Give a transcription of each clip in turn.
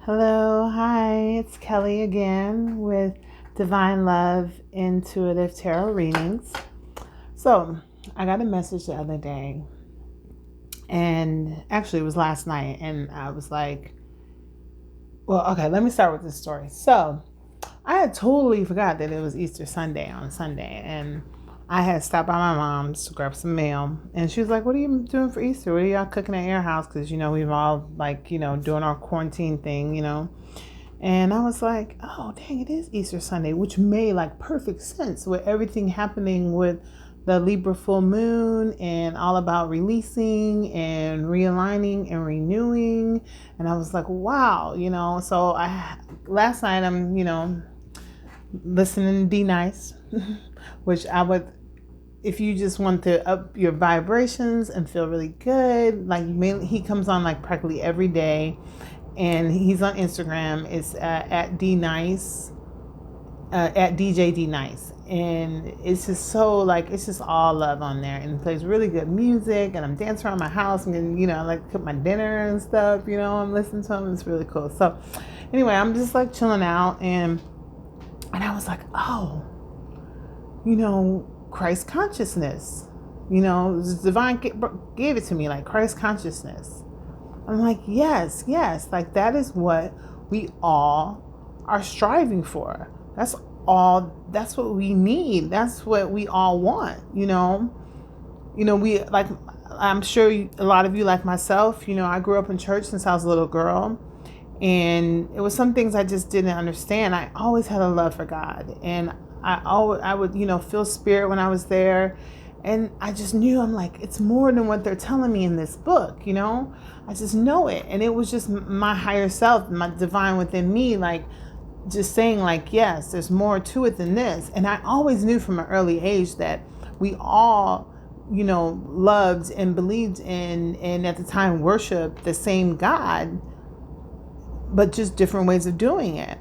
Hello, hi, it's Kelly again with Divine Love Intuitive Tarot Readings. So, I got a message the other day, and actually, it was last night, and I was like, well, okay, let me start with this story. So, I had totally forgot that it was Easter Sunday on Sunday, and I had stopped by my mom's to grab some mail, and she was like, "What are you doing for Easter? What are y'all cooking at your house? Because we've all doing our quarantine thing." And I was like, "Oh, dang, it is Easter Sunday," which made like perfect sense with everything happening with the Libra full moon and all about releasing and realigning and renewing. And I was like, wow. So I last night I'm listening to D Nice, which I would, if you just want to up your vibrations and feel really good, like he comes on like practically every day, and he's on Instagram. It's at D Nice, at DJ D Nice, and it's just so like it's just all love on there, and he plays really good music, and I'm dancing around my house, and I like to cook my dinner and stuff. I'm listening to him. It's really cool. So anyway, I'm just like chilling out, and I was like, oh, Christ consciousness. Divine gave it to me, like Christ consciousness. I'm like, yes, like that is what we all are striving for. That's what we need. That's what we all want. We like, I'm sure a lot of you, like myself, I grew up in church since I was a little girl. And it was some things I just didn't understand. I always had a love for God, and I would feel spirit when I was there, and I just knew, I'm like, it's more than what they're telling me in this book. I just know it, and it was just my higher self, my divine within me, like just saying like, yes, there's more to it than this. And I always knew from an early age that we all loved and believed in, and at the time worshiped the same God, but just different ways of doing it.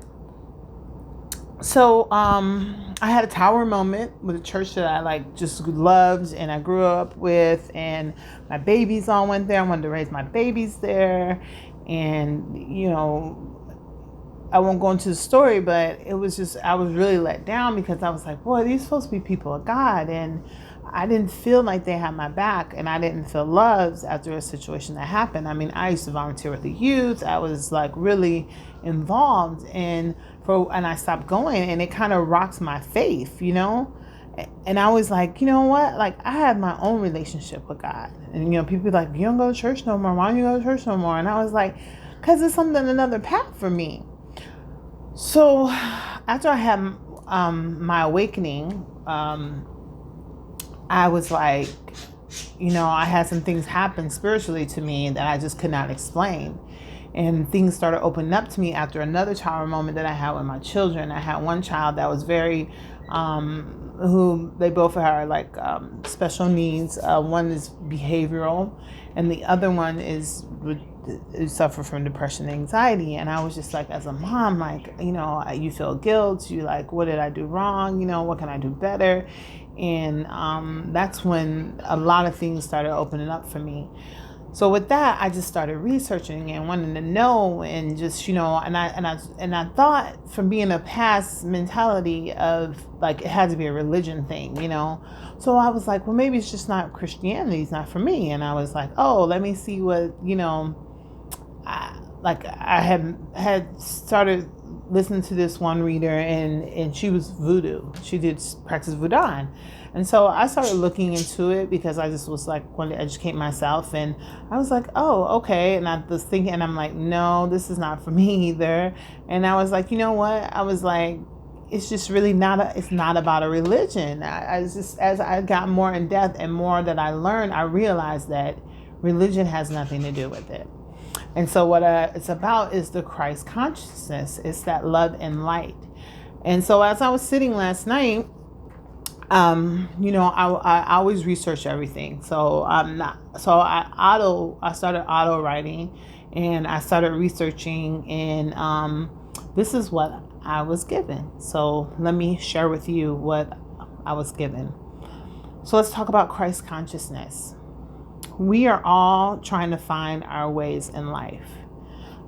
So I had a tower moment with a church that I like just loved and I grew up with, and my babies all went there. I wanted to raise my babies there, and I won't go into the story, but it was just, I was really let down because I was like, boy, these supposed to be people of God, and I didn't feel like they had my back, and I didn't feel loved after a situation that happened. I mean, I used to volunteer with the youth. I was like really involved, and I stopped going, and it kind of rocks my faith. And I was like, you know what? Like, I have my own relationship with God, and people like, you don't go to church no more. Why don't you go to church no more? And I was like, because it's another path for me. So after I had my awakening, I was like, I had some things happen spiritually to me that I just could not explain. And things started opening up to me after another tower moment that I had with my children. I had one child that was very, who they both are like special needs. One is behavioral, and the other one is suffer from depression and anxiety. And I was just like, as a mom, like, you feel guilt. You like, what did I do wrong? What can I do better? And that's when a lot of things started opening up for me. So with that, I just started researching and wanting to know, and just and I thought, from being a past mentality of like it had to be a religion thing. So I was like, well, maybe it's just not Christianity. It's not for me. And I was like, oh, let me see what I had started listening to this one reader, and she was voodoo. She did practice voodoo. And so I started looking into it because I just was like, wanting to educate myself. And I was like, oh, okay. And I was thinking, and I'm like, no, this is not for me either. And I was like, you know what? I was like, it's just really it's not about a religion. I just, as I got more in depth and more that I learned, I realized that religion has nothing to do with it. And so what it's about is the Christ consciousness. It's that love and light. And so as I was sitting last night, I always research everything. So I started auto writing, and I started researching, and this is what I was given. So let me share with you what I was given. So let's talk about Christ consciousness. We are all trying to find our ways in life.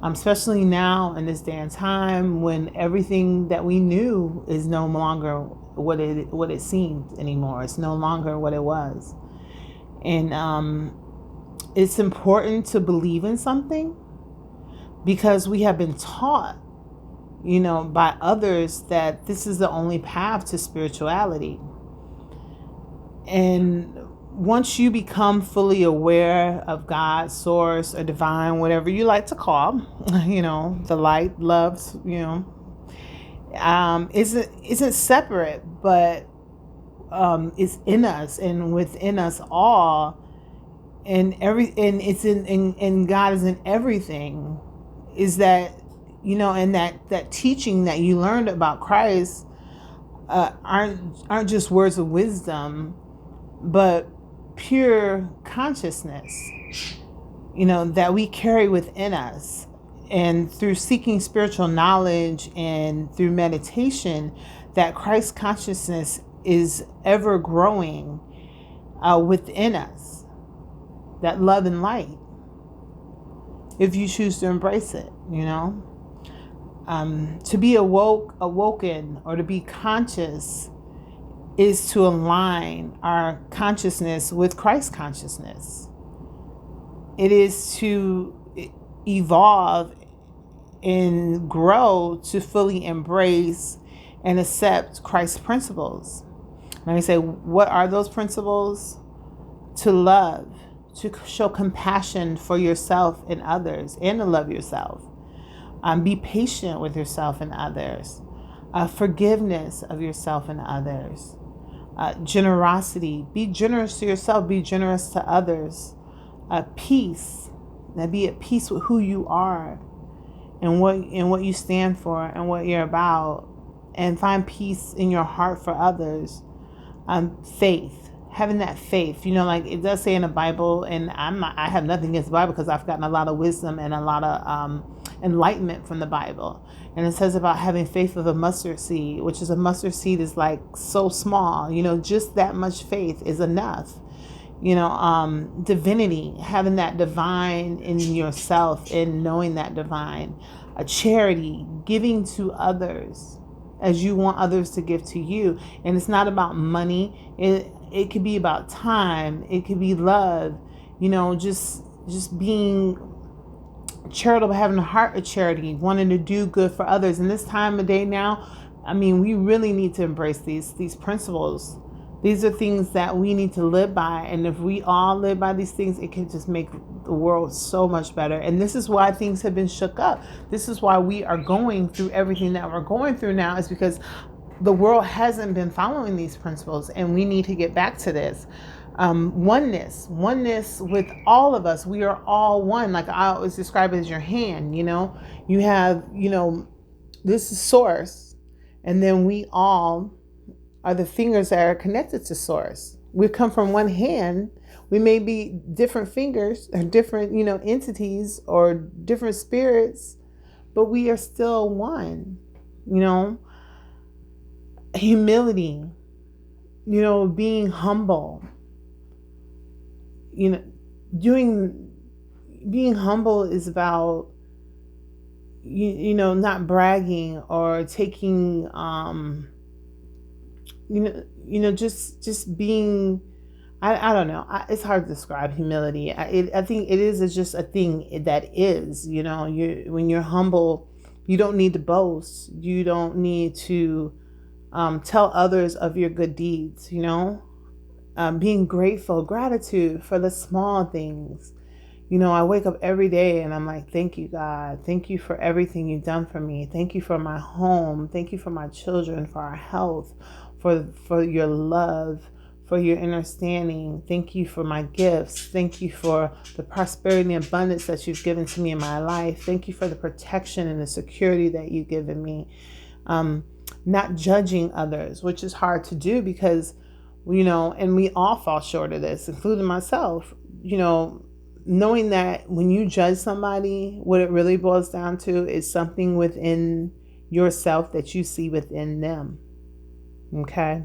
Especially now in this day and time when everything that we knew is no longer what it seemed anymore. It's no longer what it was. And it's important to believe in something because we have been taught, by others that this is the only path to spirituality. And once you become fully aware of God, source, or divine, whatever you like to call, the light, loves, isn't separate, but is in us and within us all, and it's in God is in everything. Is that and that teaching that you learned about Christ aren't just words of wisdom, but pure consciousness, that we carry within us. And through seeking spiritual knowledge and through meditation, that Christ consciousness is ever growing within us, that love and light, if you choose to embrace it, to be awoken, or to be conscious is to align our consciousness with Christ consciousness. It is to evolve and grow to fully embrace and accept Christ's principles. Let me say, what are those principles? To love, to show compassion for yourself and others, and to love yourself. Be patient with yourself and others. Forgiveness of yourself and others. Generosity. Be generous to yourself. Be generous to others. Peace. Now be at peace with who you are and what you stand for and what you're about, and find peace in your heart for others. Faith. Having that faith, like it does say in the Bible, and I have nothing against the Bible because I've gotten a lot of wisdom and a lot of enlightenment from the Bible. And it says about having faith of a mustard seed, which is a mustard seed is like so small, just that much faith is enough. Divinity, having that divine in yourself and knowing that divine. A charity, giving to others as you want others to give to you. And it's not about money. It could be about time. It could be love, just being charitable, having a heart of charity, wanting to do good for others. In this time of day now, we really need to embrace these principles. These are things that we need to live by. And if we all live by these things, it can just make the world so much better. And this is why things have been shook up. This is why we are going through everything that we're going through now, is because the world hasn't been following these principles, and we need to get back to this. Oneness with all of us. We are all one. Like I always describe it as your hand, you have, this is source, and then we all are the fingers that are connected to source. We come from one hand. We may be different fingers or different, entities or different spirits, but we are still one, Humility, being humble, being humble is about, not bragging or taking, just being, I don't know. It's hard to describe humility. I think it is just a thing that is, when you're humble, you don't need to boast. You don't need to tell others of your good deeds, being grateful, gratitude for the small things. I wake up every day and I'm like, thank you, God. Thank you for everything you've done for me. Thank you for my home. Thank you for my children, for our health, for your love, for your understanding. Thank you for my gifts. Thank you for the prosperity and abundance that you've given to me in my life. Thank you for the protection and the security that you've given me. Not judging others, which is hard to do because, and we all fall short of this, including myself, knowing that when you judge somebody, what it really boils down to is something within yourself that you see within them. Okay.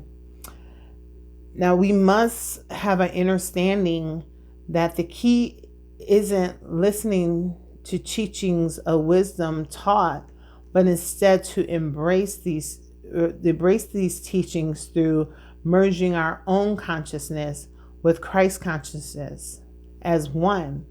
Now we must have an understanding that the key isn't listening to teachings of wisdom taught, but instead to embrace these teachings through merging our own consciousness with Christ consciousness as one.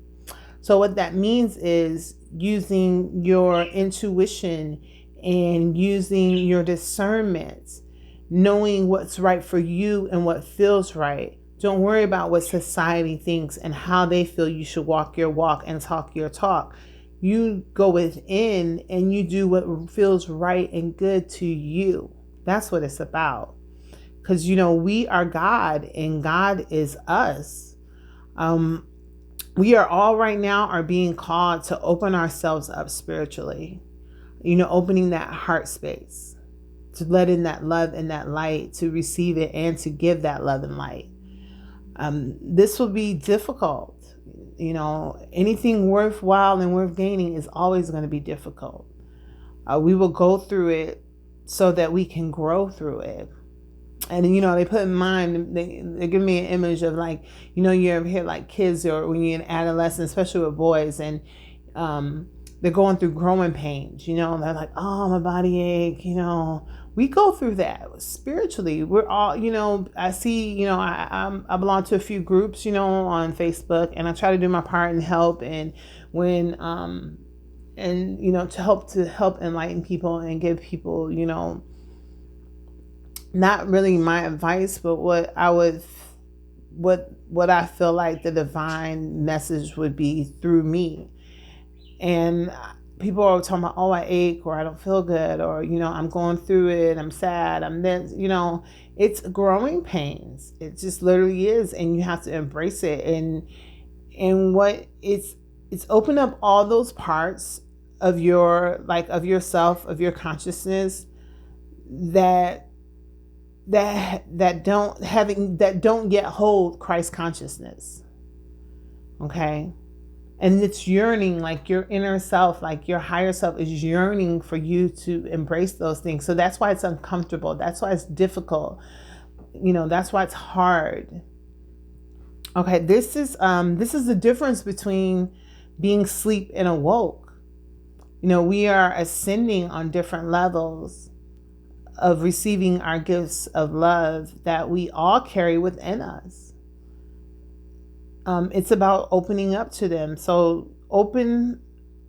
So what that means is using your intuition and using your discernment, knowing what's right for you and what feels right. Don't worry about what society thinks and how they feel you should walk your walk and talk your talk. You go within and you do what feels right and good to you. That's what it's about. Because, we are God and God is us. We are all right now are being called to open ourselves up spiritually, opening that heart space, to let in that love and that light, to receive it and to give that love and light. This will be difficult. Anything worthwhile and worth gaining is always going to be difficult. We will go through it so that we can grow through it. And they put in mind, they give me an image of you ever hear kids, or when you're in adolescence, especially with boys, and they're going through growing pains, they're like, oh, my body ache, we go through that spiritually. We're all, I see, I belong to a few groups, on Facebook, and I try to do my part and help. And when, to help enlighten people and give people, not really my advice, but what I feel like the divine message would be through me. And people are talking about, oh, I ache, or I don't feel good, or, I'm going through it, I'm sad, I'm this, it's growing pains. It just literally is. And you have to embrace it. And what it's open up all those parts of of yourself, of your consciousness that don't yet hold Christ consciousness. Okay. And it's yearning, your inner self, your higher self is yearning for you to embrace those things. So that's why it's uncomfortable. That's why it's difficult. That's why it's hard. Okay. This is the difference between being asleep and awoke. We are ascending on different levels of receiving our gifts of love that we all carry within us. It's about opening up to them. So open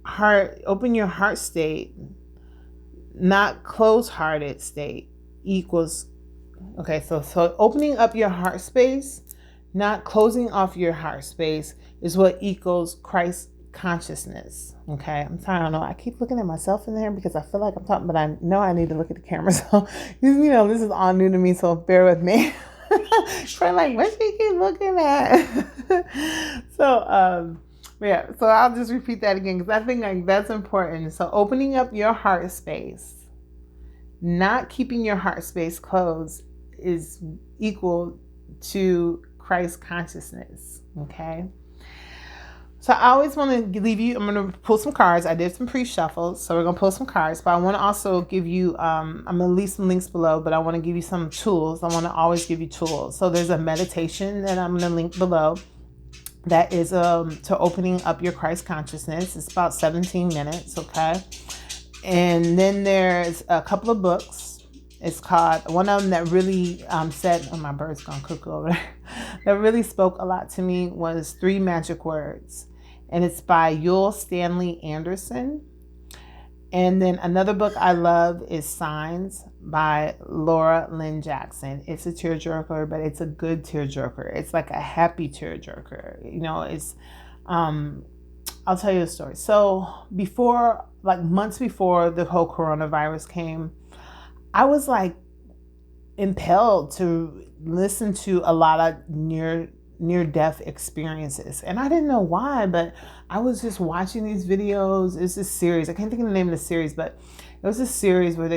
your heart state, not closed-hearted state equals, okay, so opening up your heart space, not closing off your heart space, is what equals Christ consciousness. Okay, I'm sorry, I don't know. I keep looking at myself in there because I feel like I'm talking, but I know I need to look at the camera. So, this is all new to me, so bear with me. Probably what she keep looking at? So, so I'll just repeat that again because I think that's important. So, opening up your heart space, not keeping your heart space closed, is equal to Christ consciousness. Okay. So I always want to leave you, I'm going to pull some cards. I did some pre-shuffles, so we're going to pull some cards. But I want to also give you, I'm going to leave some links below, but I want to give you some tools. I want to always give you tools. So there's a meditation that I'm going to link below that is to opening up your Christ consciousness. It's about 17 minutes, okay? And then there's a couple of books. It's called, one of them that really said, oh, my bird's going to cook over there, that really spoke a lot to me was 3 Magic Words. And it's by Uell Stanley Anderson. And then another book I love is Signs by Lynn Jackson. It's a tearjerker, but it's a good tearjerker. It's like a happy tearjerker. It's, I'll tell you a story. So months before the whole coronavirus came, I was impelled to listen to a lot of near-death experiences. And I didn't know why, but I was just watching these videos. It's this series. I can't think of the name of the series, but it was a series where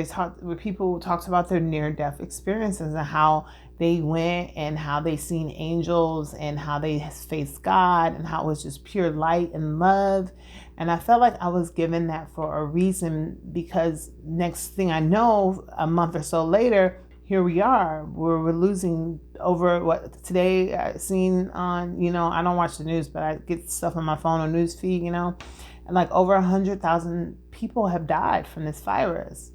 people talked about their near-death experiences and how they went and how they seen angels and how they faced God and how it was just pure light and love. And I felt like I was given that for a reason, because next thing I know, a month or so later, here we are. We're losing over what today I've seen on, I don't watch the news, but I get stuff on my phone or news feed, Like over 100,000 people have died from this virus.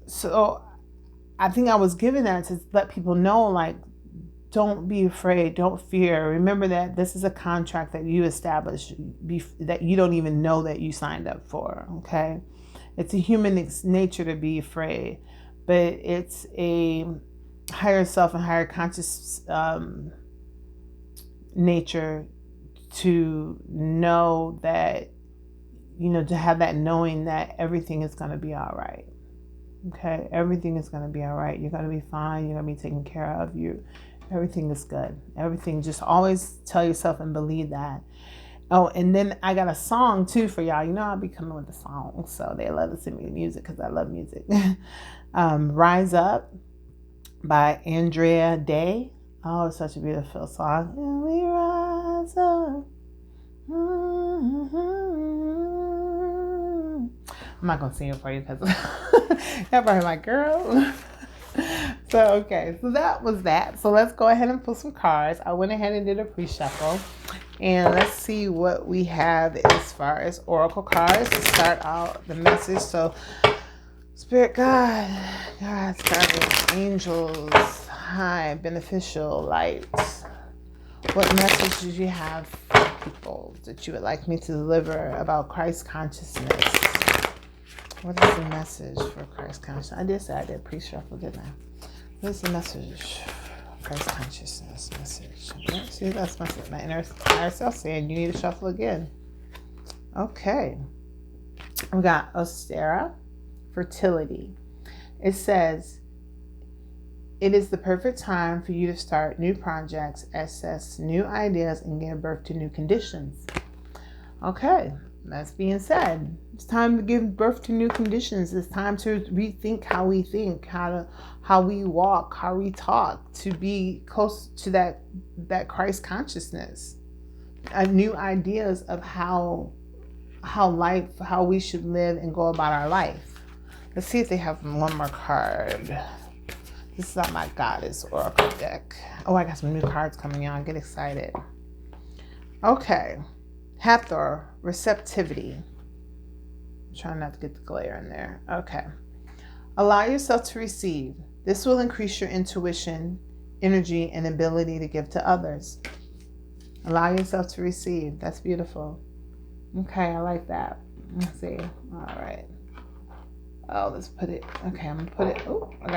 So I think I was given that to let people know, like, don't be afraid, don't fear. Remember that this is a contract that you established that you don't even know that you signed up for, okay? It's a human nature to be afraid, but it's a higher self and higher conscious nature to know that, to have that knowing that everything is going to be all right. Okay, everything is going to be all right. You're going to be fine. You're going to be taken care of. Everything is good. Everything, just always tell yourself and believe that. Oh, and then I got a song too for y'all. I'll be coming with a song, so they love to send me music because I love music. Rise Up by Andrea Day. Oh, it's such a beautiful song. And we rise up. I'm not going to sing it for you because everybody's like, girl. So that was that. So let's go ahead and pull some cards. I went ahead and did a pre-shuffle. And let's see what we have as far as oracle cards to start out the message. So Spirit God's guardians, angels, high, beneficial, light. What message did you have for people that you would like me to deliver about Christ consciousness? What is the message for Christ consciousness? I did say I did pre-shuffle, didn't I? What is the message for Christ consciousness message? See, that's my inner self saying you need to shuffle again. Okay. We got Ostera, fertility. It says, it is the perfect time for you to start new projects, assess new ideas, and give birth to new conditions. Okay. That's being said. It's time to give birth to new conditions. It's time to rethink how we think, how we walk, how we talk, to be close to that Christ consciousness. New ideas of how we should live and go about our life. Let's see if they have one more card. This is not my Goddess Oracle deck. Oh, I got some new cards coming on. Get excited. Okay. Hathor, receptivity. I'm trying not to get the glare in there. Okay. Allow yourself to receive. This will increase your intuition, energy, and ability to give to others. Allow yourself to receive. That's beautiful. Okay, I like that. Let's see. All right. Oh, let's put it. Okay, I'm gonna put it. Oh, I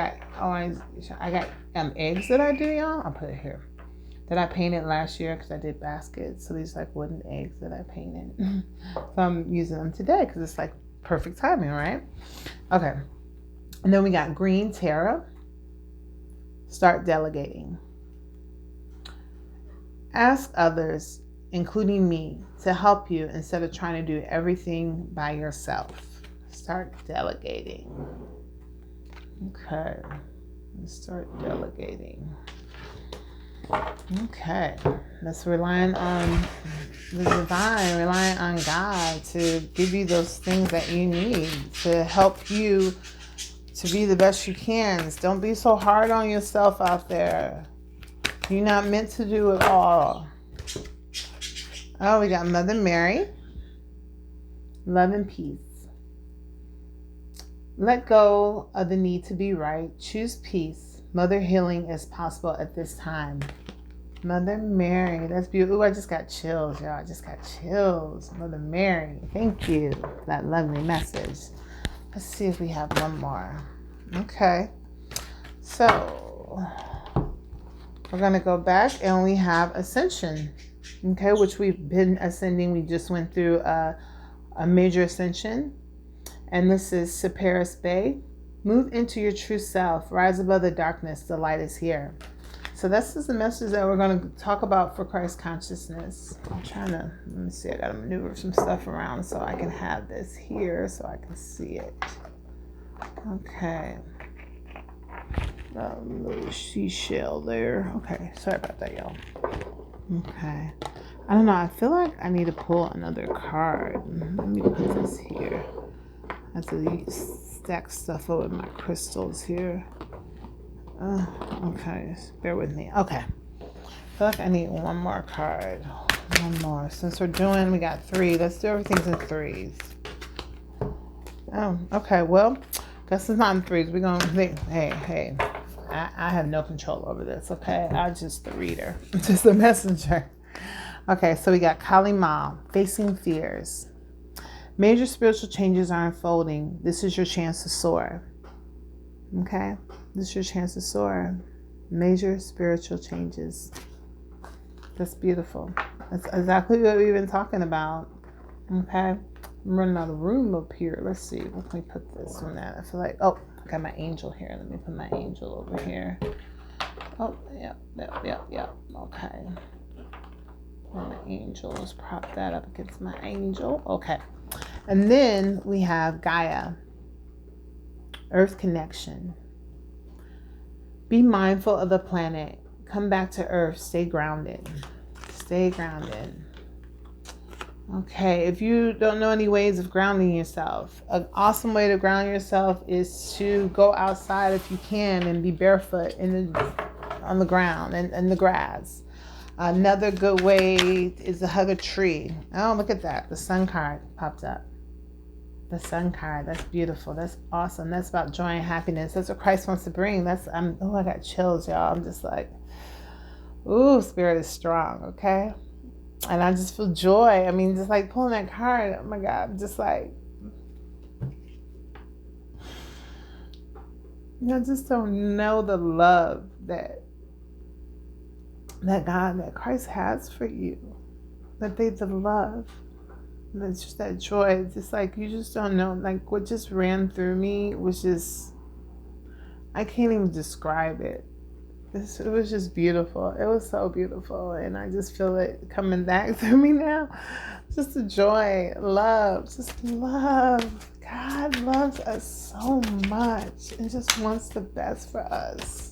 got eggs that I do, y'all. I'll put it here. That I painted last year because I did baskets. So these like wooden eggs that I painted. So I'm using them today because it's like perfect timing, right? Okay. And then we got green Terra. Start delegating. Ask others, including me, to help you instead of trying to do everything by yourself. Start delegating. Okay. Let's start delegating. Okay, that's relying on the divine, relying on God to give you those things that you need to help you to be the best you can. Don't be so hard on yourself out there. You're not meant to do it all. Oh, we got Mother Mary. Love and peace. Let go of the need to be right. Choose peace. Mother healing is possible at this time. Mother Mary, that's beautiful. Ooh, I just got chills, y'all. I just got chills. Mother Mary, thank you for that lovely message. Let's see if we have one more. Okay. So, we're going to go back and we have Ascension. Okay, which we've been ascending. We just went through a major ascension. And this is Separis Bay. Move into your true self. Rise above the darkness. The light is here. So this is the message that we're going to talk about for Christ consciousness. I'm trying to, let me see. I got to maneuver some stuff around so I can have this here so I can see it. Okay. Little seashell there. Okay. Sorry about that, y'all. Okay. I don't know. I feel like I need to pull another card. Let me put this here. I have to stack stuff over my crystals here. Okay, bear with me. Okay, I feel like I need one more card. One more. Since we got 3. Let's do everything's in 3s. Oh, okay. Well, guess it's not in 3s. We're going to think, hey, I have no control over this, okay? I'm just the reader, just the messenger. Okay, so we got Kali Ma, facing fears. Major spiritual changes are unfolding. This is your chance to soar. Okay? This is your chance to soar. Major spiritual changes. That's beautiful. That's exactly what we've been talking about. Okay? I'm running out of room up here. Let's see. Let me put this one at. I feel like, I got my angel here. Let me put my angel over here. Oh, yep. Okay. My angel, let's prop that up against my angel. Okay. And then we have Gaia, Earth connection. Be mindful of the planet. Come back to Earth. Stay grounded. Stay grounded. Okay, if you don't know any ways of grounding yourself, an awesome way to ground yourself is to go outside if you can and be barefoot on the ground and the grass. Another good way is to hug a tree. Oh, look at that. The sun card popped up. The sun card. That's beautiful. That's awesome. That's about joy and happiness. That's what Christ wants to bring. I got chills, y'all. I'm just like, ooh, spirit is strong, okay? And I just feel joy. I mean, just like pulling that card. Oh my God. I'm just like, I just don't know the love that Christ has for you. That the love. That's just that joy. It's just like, you just don't know. Like, what just ran through me was just, I can't even describe it. It was just beautiful. It was so beautiful. And I just feel it coming back through me now. Just the joy, love, just love. God loves us so much and just wants the best for us.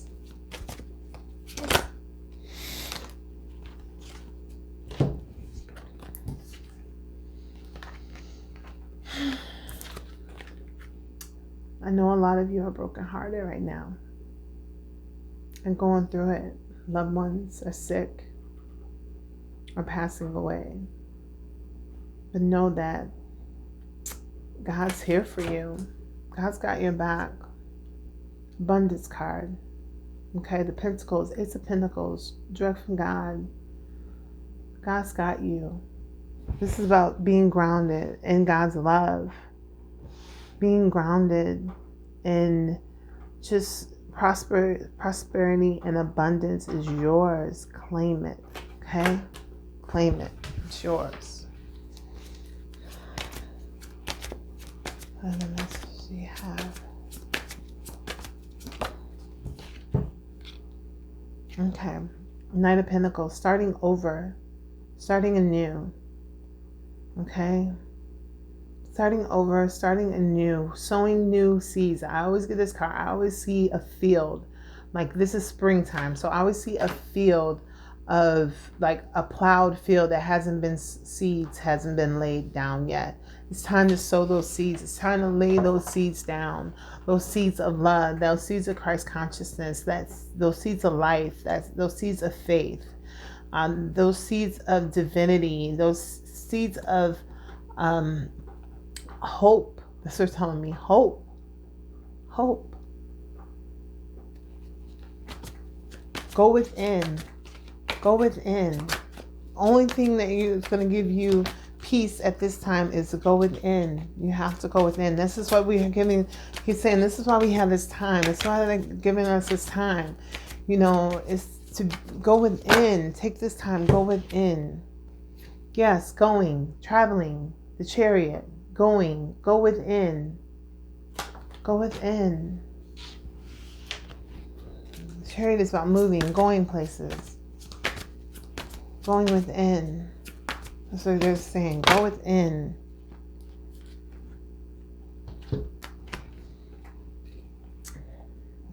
I know a lot of you are brokenhearted right now and going through it. Loved ones are sick or passing away. But know that God's here for you. God's got your back. Abundance card. Okay, the Pentacles, Ace of Pentacles, direct from God. God's got you. This is about being grounded in God's love. Being grounded in just prosperity and abundance is yours. Claim it. Okay? Claim it. It's yours. What other message do you have? Okay. Knight of Pentacles. Starting over. Starting anew. Okay? Starting over, starting anew, sowing new seeds. I always get this card. I always see a field. Like, this is springtime. So I always see a field of, like, a plowed field that seeds hasn't been laid down yet. It's time to sow those seeds. It's time to lay those seeds down. Those seeds of love, those seeds of Christ consciousness, those seeds of life, those seeds of faith, those seeds of divinity, those seeds of hope. That's what they're telling me. Hope. Go within. Only thing that is going to give you peace at this time is to go within. You have to go within. This is what we are giving. He's saying this is why we have this time. That's why they're giving us this time. It's to go within. Take this time. Go within. Yes, traveling, the Chariot. Go within. Go within. The Chariot is about moving, going places. Going within. That's what they're saying. Go within.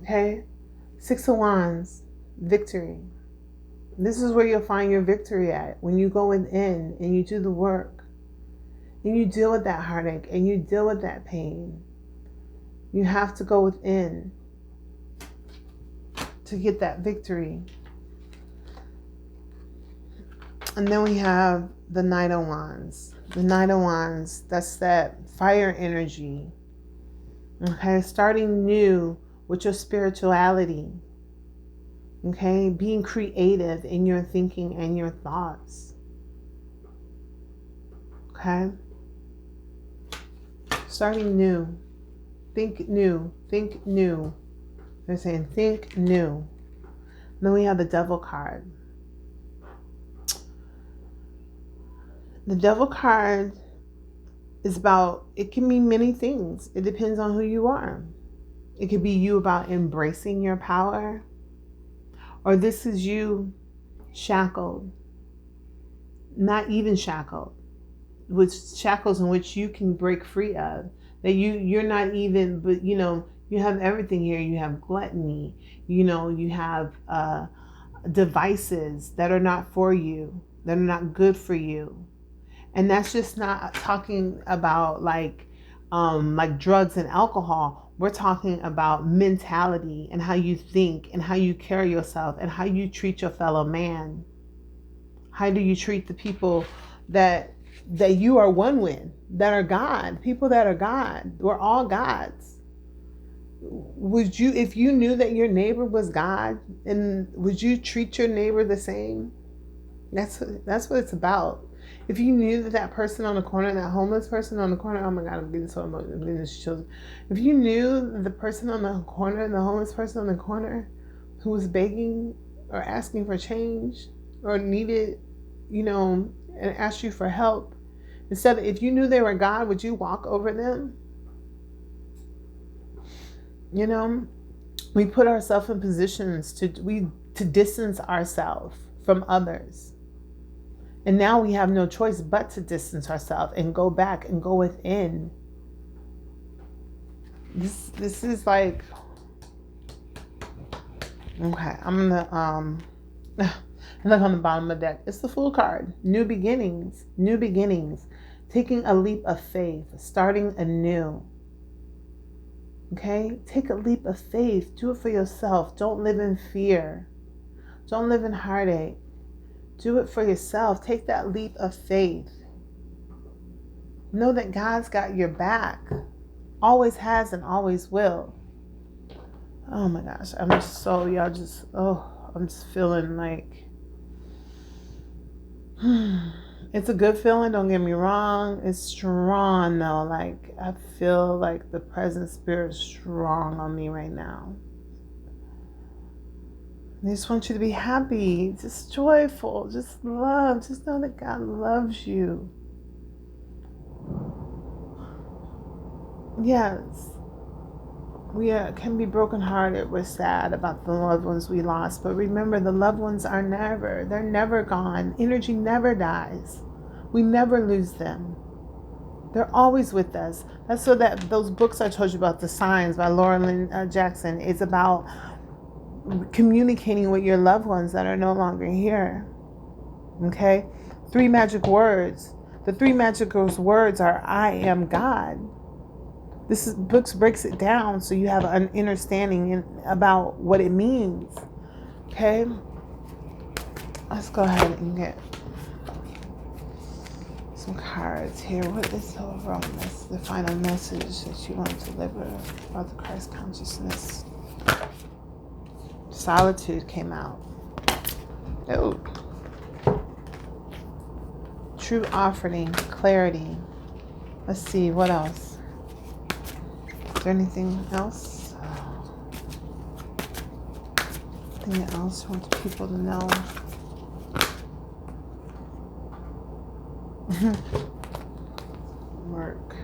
Okay? 6 of Wands. Victory. This is where you'll find your victory at. When you go within and you do the work. And you deal with that heartache and you deal with that pain. You have to go within to get that victory. And then we have the Knight of Wands. The Knight of Wands, that's that fire energy. Okay, starting new with your spirituality. Okay, being creative in your thinking and your thoughts. Okay, starting new. Think new. Think new. They're saying think new. Then we have the Devil card. The Devil card is about, it can mean many things. It depends on who you are. It could be you about embracing your power, or this is you shackled, not even shackled, with shackles in which you can break free of. That you're not even, but you know, you have everything here. You have gluttony, you know, you have devices that are not for you, that are not good for you. And that's just not talking about like drugs and alcohol. We're talking about mentality and how you think and how you carry yourself and how you treat your fellow man. How do you treat the people that you are one with, that are God, people that are God? We're all gods. Would you, if you knew that your neighbor was God, and would you treat your neighbor the same? That's what it's about. If you knew that person on the corner, that homeless person on the corner, oh my God, I'm getting so emotional. I'm getting this chills. If you knew the person on the corner, the homeless person on the corner who was begging or asking for change or needed, you know, and asked you for help, instead of, if you knew they were God, would you walk over them? You know, we put ourselves in positions to distance ourselves from others. And now we have no choice but to distance ourselves and go back and go within. This is like, okay, I'm gonna look on the bottom of the deck. It's the Fool card. New beginnings, new beginnings. Taking a leap of faith, starting anew. Okay? Take a leap of faith. Do it for yourself. Don't live in fear. Don't live in heartache. Do it for yourself. Take that leap of faith. Know that God's got your back. Always has and always will. Oh my gosh. I'm just so, y'all just, I'm just feeling like, it's a good feeling, don't get me wrong. It's strong though. Like, I feel like the present spirit is strong on me right now. I just want you to be happy, just joyful, just love. Just know that God loves you. Yes, we can be brokenhearted. We're sad about the loved ones we lost. But remember, the loved ones are they're never gone. Energy never dies. We never lose them. They're always with us. That's so that those books I told you about, The Signs by Lynne Jackson, is about communicating with your loved ones that are no longer here. Okay? 3 magic words. The 3 magic words are I am God. This book breaks it down so you have an understanding about what it means. Okay? Let's go ahead and get some cards here. What is the overall message, the final message that you want to deliver about the Christ consciousness? Solitude came out. Oh. True offering, clarity. Let's see, what else? Is there anything else? Anything else you want the people to know? Work.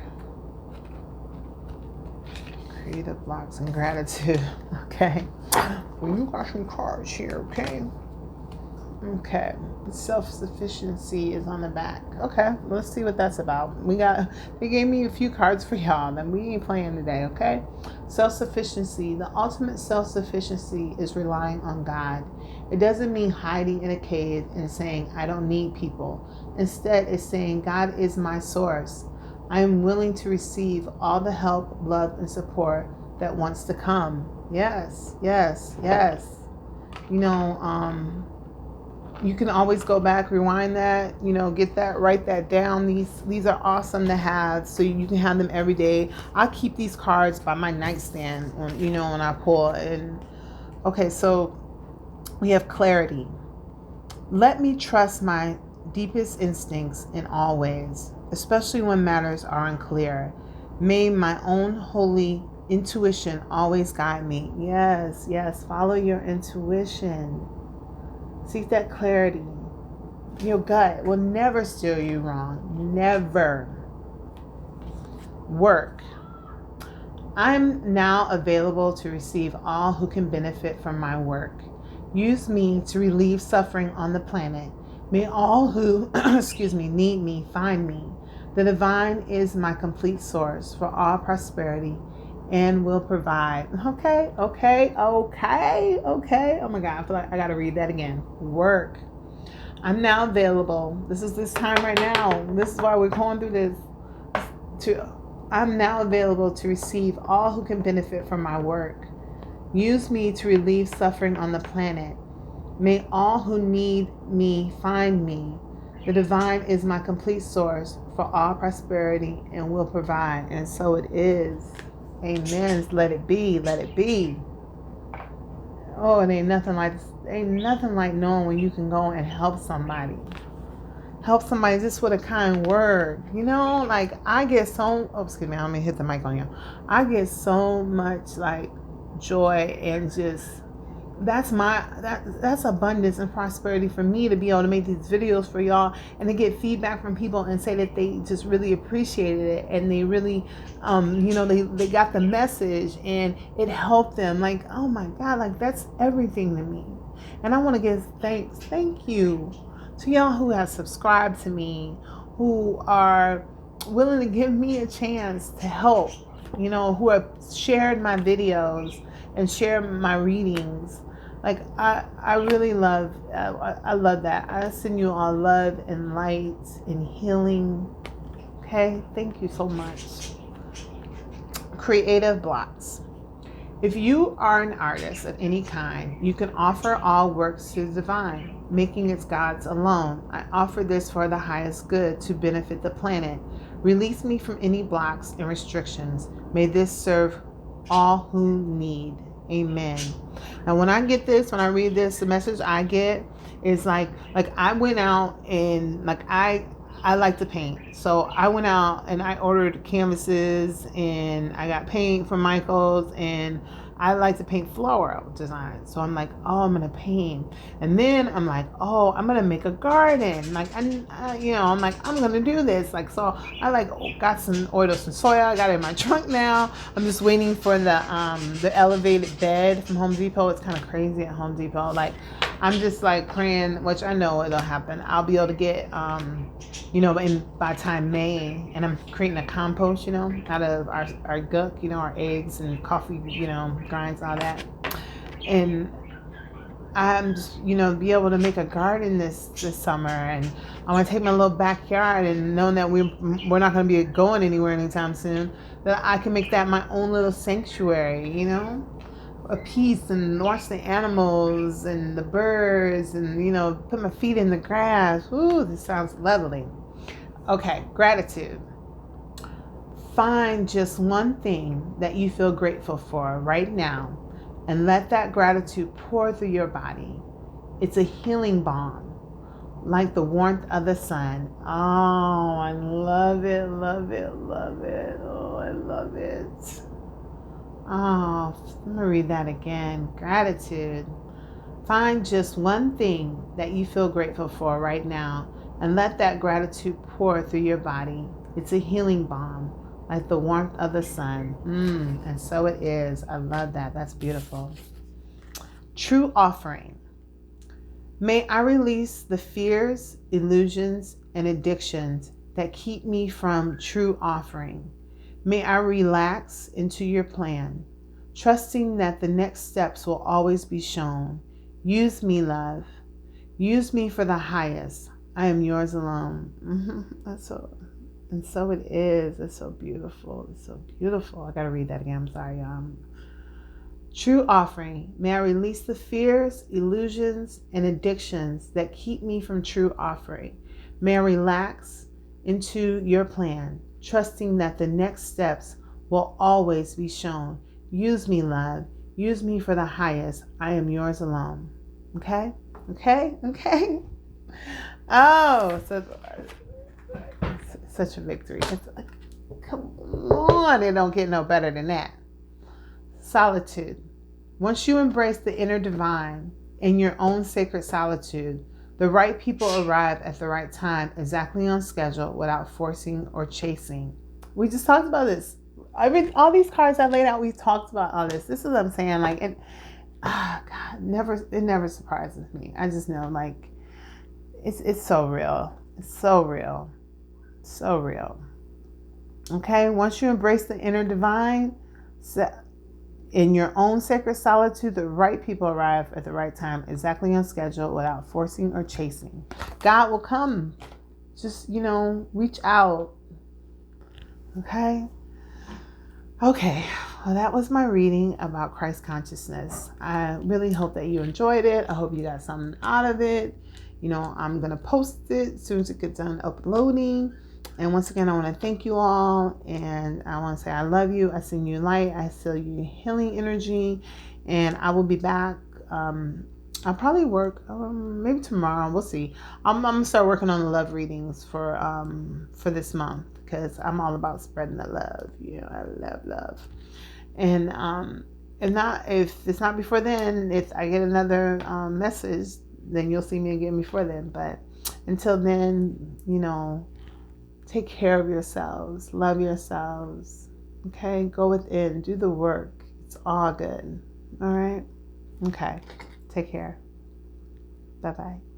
Creative blocks and gratitude. Okay. Well, you got some cards here, okay? Okay. Self-Sufficiency is on the back. Okay. Let's see what that's about. They gave me a few cards for y'all, and we ain't playing today, okay? Self-sufficiency. The ultimate self-sufficiency is relying on God. It doesn't mean hiding in a cave and saying, I don't need people. Instead, it's saying, God is my source. I am willing to receive all the help, love, and support that wants to come. Yes, yes, yes. You know, You can always go back, rewind that, get that, write that down. These are awesome to have, so you can have them every day. I keep these cards by my nightstand when I pull. And okay, so we have clarity. Let me trust my deepest instincts in all ways, especially when matters are unclear. May my own holy intuition always guide me. Yes, follow your intuition. Seek that clarity. Your gut will never steer you wrong. Never. Work. I'm now available to receive all who can benefit from my work. Use me to relieve suffering on the planet. May all who, need me find me. The divine is my complete source for all prosperity and will provide. Okay. Oh my God, I feel like I got to read that again. Work. I'm now available. This is this time right now. This is why we're going through this. I'm now available to receive all who can benefit from my work. Use me to relieve suffering on the planet. May all who need me find me. The divine is my complete source for all prosperity and will provide. And so it is. Amen. Let it be. Let it be. Oh, it ain't nothing like knowing when you can go and help somebody. Help somebody just with a kind word. Like I get so, I'm gonna hit the mic on you. I get so much like joy and just, that's abundance and prosperity for me to be able to make these videos for y'all and to get feedback from people and say that they just really appreciated it and they really, they got the message and it helped them. Like, oh my God, like that's everything to me. And I want to give thanks. Thank you to y'all who have subscribed to me, who are willing to give me a chance to help, who have shared my videos and share my readings. Like I really love, I love that. I send you all love and light and healing. Okay, thank you so much. Creative blocks. If you are an artist of any kind, you can offer all works to the divine, making it God's alone. I offer this for the highest good to benefit the planet. Release me from any blocks and restrictions. May this serve all who need. Amen. And when I read this, the message I get is like I went out and like I like to paint. So I went out and I ordered canvases and I got paint from Michael's, and I like to paint floral designs. So I'm like, oh, I'm going to paint. And then I'm like, oh, I'm going to make a garden. Like, I'm like, I'm going to do this. Like, so I got some soya. I got it in my trunk now. I'm just waiting for the elevated bed from Home Depot. It's kind of crazy at Home Depot. Like, I'm just like praying, which I know it'll happen. I'll be able to get, by time May, and I'm creating a compost, out of our guck, our eggs and coffee, grinds, all that. And I'm just, be able to make a garden this summer. And I want to take my little backyard, and knowing that we're not going to be going anywhere anytime soon, that I can make that my own little sanctuary, a piece, and watch the animals and the birds and, put my feet in the grass. Ooh, this sounds lovely. Okay, gratitude. Find just one thing that you feel grateful for right now and let that gratitude pour through your body. It's a healing balm, like the warmth of the sun. Oh, I love it, love it, love it. Oh, I love it. Oh, I'm going to read that again. Gratitude. Find just one thing that you feel grateful for right now and let that gratitude pour through your body. It's a healing balm, like the warmth of the sun. And so it is. I love that. That's beautiful. True offering. May I release the fears, illusions, and addictions that keep me from true offering. May I relax into your plan, trusting that the next steps will always be shown. Use me, love. Use me for the highest. I am yours alone. And so it is. It's so beautiful. It's so beautiful. I got to read that again. I'm sorry, y'all. True offering. May I release the fears, illusions, and addictions that keep me from true offering. May I relax into your plan, trusting that the next steps will always be shown. Use me, love. Use me for the highest. I am yours alone. Okay? Okay? Okay? Oh, so it's such a victory. It's like, come on, it don't get no better than that. Solitude. Once you embrace the inner divine in your own sacred solitude, the right people arrive at the right time, exactly on schedule, without forcing or chasing. We just talked about this. All these cards I laid out, we talked about all this. This is what I'm saying. Like, God, it never surprises me. I just know, like, it's so real. It's so real. So real. Okay, once you embrace the inner divine, in your own sacred solitude, the right people arrive at the right time, exactly on schedule, without forcing or chasing. God will come. Just, reach out. Okay? Okay. Well, that was my reading about Christ consciousness. I really hope that you enjoyed it. I hope you got something out of it. I'm going to post it as soon as it gets done uploading. And once again, I want to thank you all. And I want to say I love you. I send you light. I feel you healing energy. And I will be back. I'll probably work maybe tomorrow. We'll see. I'm going to start working on the love readings for this month, because I'm all about spreading the love. I love. And if it's not before then, if I get another message, then you'll see me again before then. But until then, take care of yourselves. Love yourselves. Okay? Go within. Do the work. It's all good. All right? Okay. Take care. Bye-bye.